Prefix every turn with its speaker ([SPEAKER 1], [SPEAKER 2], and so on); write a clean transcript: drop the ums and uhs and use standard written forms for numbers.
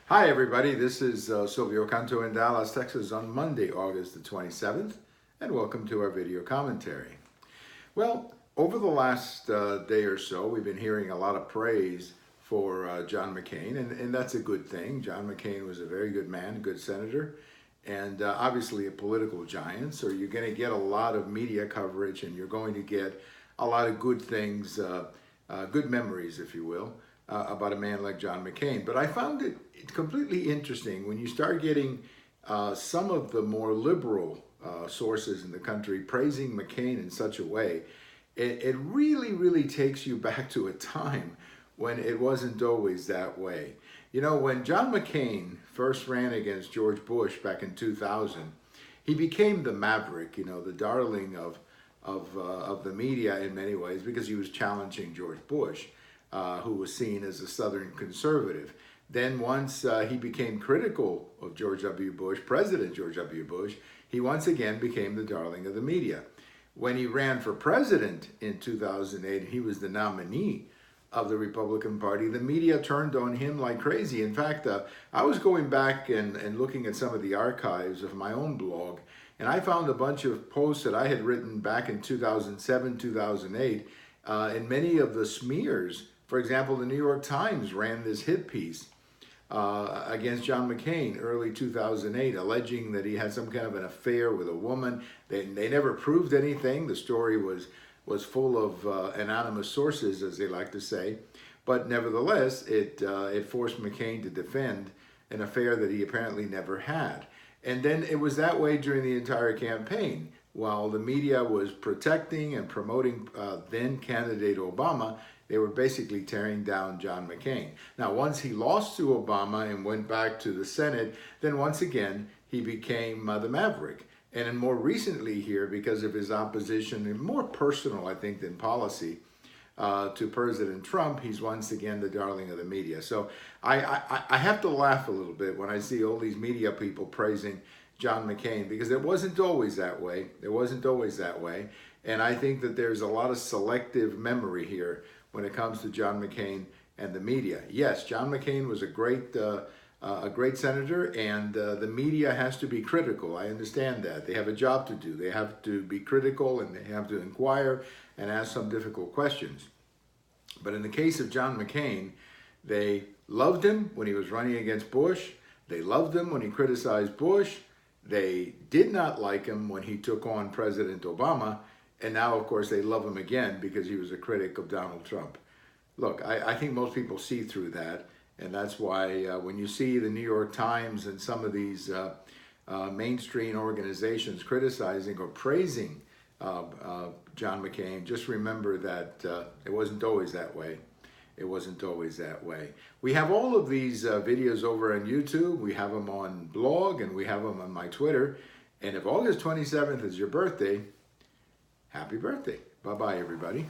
[SPEAKER 1] Hi everybody, this is Silvio Canto in Dallas, Texas on Monday, August the 27th, and welcome to our video commentary. Well, over the last day or so, we've been hearing a lot of praise for John McCain, and that's a good thing. John McCain was a very good man, a good senator, and obviously a political giant, so you're going to get a lot of media coverage and you're going to get a lot of good things, good memories, if you will, about a man like John McCain. But I found it completely interesting when you start getting some of the more liberal sources in the country praising McCain in such a way. It really takes you back to a time when it wasn't always that way. You know, when John McCain first ran against George Bush back in 2000, he became the maverick, you know, the darling of the media in many ways, because he was challenging George Bush, who was seen as a Southern conservative. Then once he became critical of George W. Bush, President George W. Bush, he once again became the darling of the media. When he ran for president in 2008, he was the nominee of the Republican Party. The media turned on him like crazy. In fact, I was going back and looking at some of the archives of my own blog, and I found a bunch of posts that I had written back in 2007, 2008, and many of the smears. For example, the New York Times ran this hit piece against John McCain early 2008, alleging that he had some kind of an affair with a woman. They never proved anything. The story was full of anonymous sources, as they like to say. But nevertheless, it forced McCain to defend an affair that he apparently never had. And then it was that way during the entire campaign. While the media was protecting and promoting then candidate Obama, they were basically tearing down John McCain. Now, once he lost to Obama and went back to the Senate, then once again, he became the maverick. And more recently here, because of his opposition, and more personal, I think, than policy, to President Trump, he's once again the darling of the media. So I have to laugh a little bit when I see all these media people praising John McCain, because it wasn't always that way. It wasn't always that way. And I think that there's a lot of selective memory here when it comes to John McCain and the media. Yes, John McCain was a great senator, and the media has to be critical. I understand that. They have a job to do. They have to be critical, and they have to inquire and ask some difficult questions. But in the case of John McCain, they loved him when he was running against Bush. They loved him when he criticized Bush. They did not like him when he took on President Obama. And now, of course, they love him again because he was a critic of Donald Trump. Look, I think most people see through that. And that's why when you see the New York Times and some of these mainstream organizations criticizing or praising John McCain, just remember that it wasn't always that way. It wasn't always that way. We have all of these videos over on YouTube. We have them on blog, and we have them on my Twitter. And if August 27th is your birthday, happy birthday. Bye-bye, everybody.